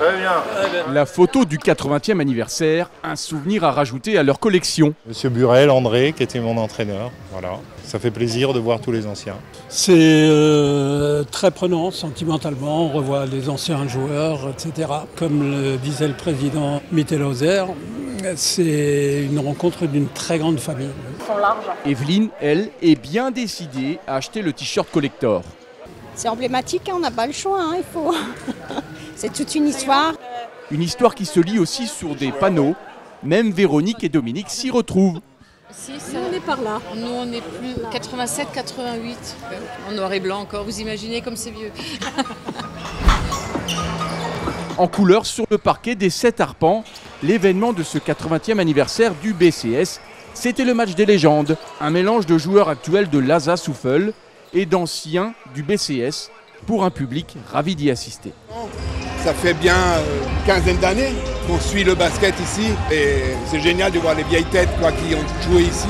Très bien. La photo du 80e anniversaire, un souvenir à rajouter à leur collection. Monsieur Burel, André, qui était mon entraîneur. Voilà. Ça fait plaisir de voir tous les anciens. C'est très prenant sentimentalement, on revoit les anciens joueurs, etc. Comme le disait le président Mitterhauser, c'est une rencontre d'une très grande famille. Evelyne, elle, est bien décidée à acheter le t-shirt collector. C'est emblématique, hein, on n'a pas le choix, hein, il faut. C'est toute une histoire. Une histoire qui se lit aussi sur des panneaux. Même Véronique et Dominique s'y retrouvent. Nous, on est par là. Nous, on est plus 87, 88. En noir et blanc encore. Vous imaginez comme c'est vieux. En couleur sur le parquet des 7 arpents, l'événement de ce 80e anniversaire du BCS, c'était le match des légendes. Un mélange de joueurs actuels de l'ASA Souffel et d'anciens du BCS pour un public ravi d'y assister. Ça fait bien une quinzaine d'années qu'on suit le basket ici et c'est génial de voir les vieilles têtes qui ont joué ici.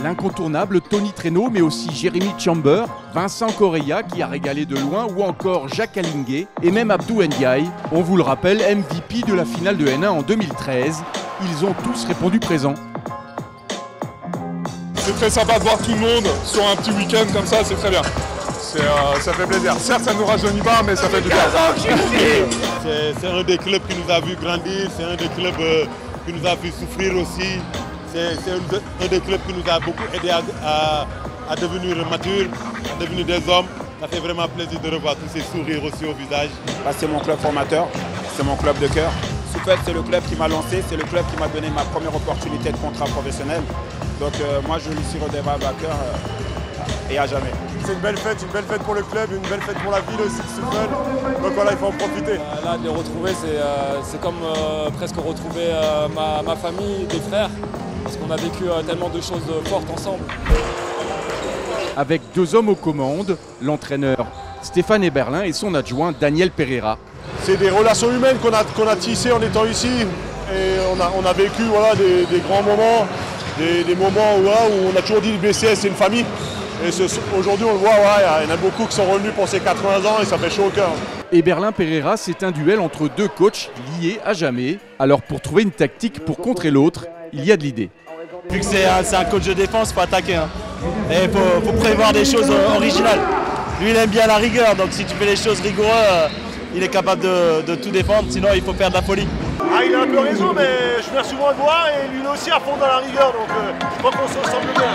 L'incontournable Tony Traîneau, mais aussi Jérémy Chamber, Vincent Correia qui a régalé de loin, ou encore Jacques Alinguet et même Abdou Ndiaye. On vous le rappelle, MVP de la finale de N1 en 2013. Ils ont tous répondu présent. C'est très sympa de voir tout le monde sur un petit week-end comme ça, c'est très bien. Ça fait plaisir. Certes, ça ne nous rajeunit pas, mais ça fait du bien. C'est un des clubs qui nous a vu grandir, c'est un des clubs qui nous a vu souffrir aussi. C'est un des clubs qui nous a beaucoup aidé à devenir matures, à devenir des hommes. Ça fait vraiment plaisir de revoir tous ces sourires aussi au visage. C'est mon club formateur, c'est mon club de cœur. Souffel, c'est le club qui m'a lancé, c'est le club qui m'a donné ma première opportunité de contrat professionnel. Donc moi, je lui suis redevable à cœur et à jamais. C'est une belle fête pour le club, une belle fête pour la ville aussi de Souffel. Donc voilà, il faut en profiter. Là, de les retrouver, c'est comme presque retrouver ma famille, des frères, parce qu'on a vécu tellement de choses fortes ensemble. Avec 2 hommes aux commandes, l'entraîneur Stéphane Eberlin et son adjoint Daniel Pereira. C'est des relations humaines qu'on a tissées en étant ici. Et on a vécu des grands moments, des moments où on a toujours dit que le BCS c'est une famille. Et aujourd'hui on le voit, il y en a beaucoup qui sont revenus pour ces 80 ans et ça fait chaud au cœur. Eberlin-Pereira, c'est un duel entre 2 coachs liés à jamais. Alors pour trouver une tactique pour contrer l'autre, il y a de l'idée. Vu que c'est un coach de défense, il faut attaquer. Et il faut prévoir des choses originales. Lui il aime bien la rigueur, donc si tu fais les choses rigoureuses, il est capable de tout défendre, sinon il faut faire de la folie. Il a un peu raison, mais je viens souvent le voir et lui aussi à fond dans la rigueur, donc je crois qu'on se ressemble bien.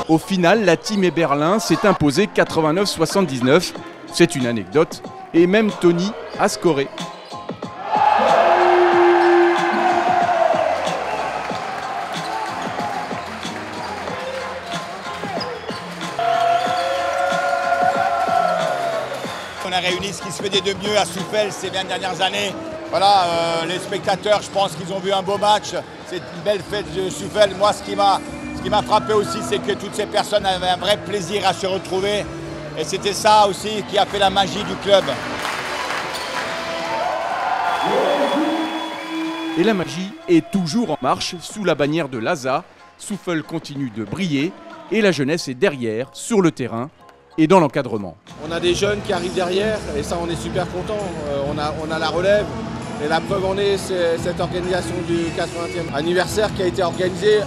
Au final, la team Eberlin s'est imposée 89-79. C'est une anecdote. Et même Tony a scoré. On a réuni ce qui se fait de mieux à Souffel ces 20 dernières années. Voilà, les spectateurs, je pense qu'ils ont vu un beau match. C'est une belle fête de Souffel. Moi, ce qui m'a frappé aussi, c'est que toutes ces personnes avaient un vrai plaisir à se retrouver. Et c'était ça aussi qui a fait la magie du club. Et la magie est toujours en marche sous la bannière de l'ASA. Souffel continue de briller et la jeunesse est derrière, sur le terrain et dans l'encadrement. On a des jeunes qui arrivent derrière et ça on est super content. On a la relève. Et la preuve en est, c'est cette organisation du 80e anniversaire qui a été organisée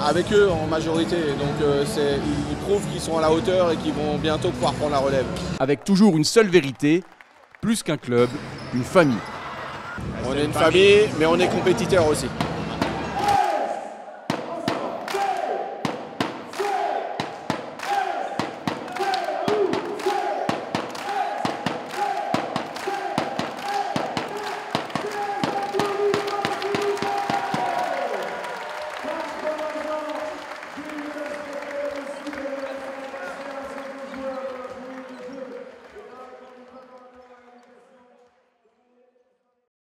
avec eux en majorité. Donc ils prouvent qu'ils sont à la hauteur et qu'ils vont bientôt pouvoir prendre la relève. Avec toujours une seule vérité, plus qu'un club, une famille. On est une famille, mais on est compétiteurs aussi.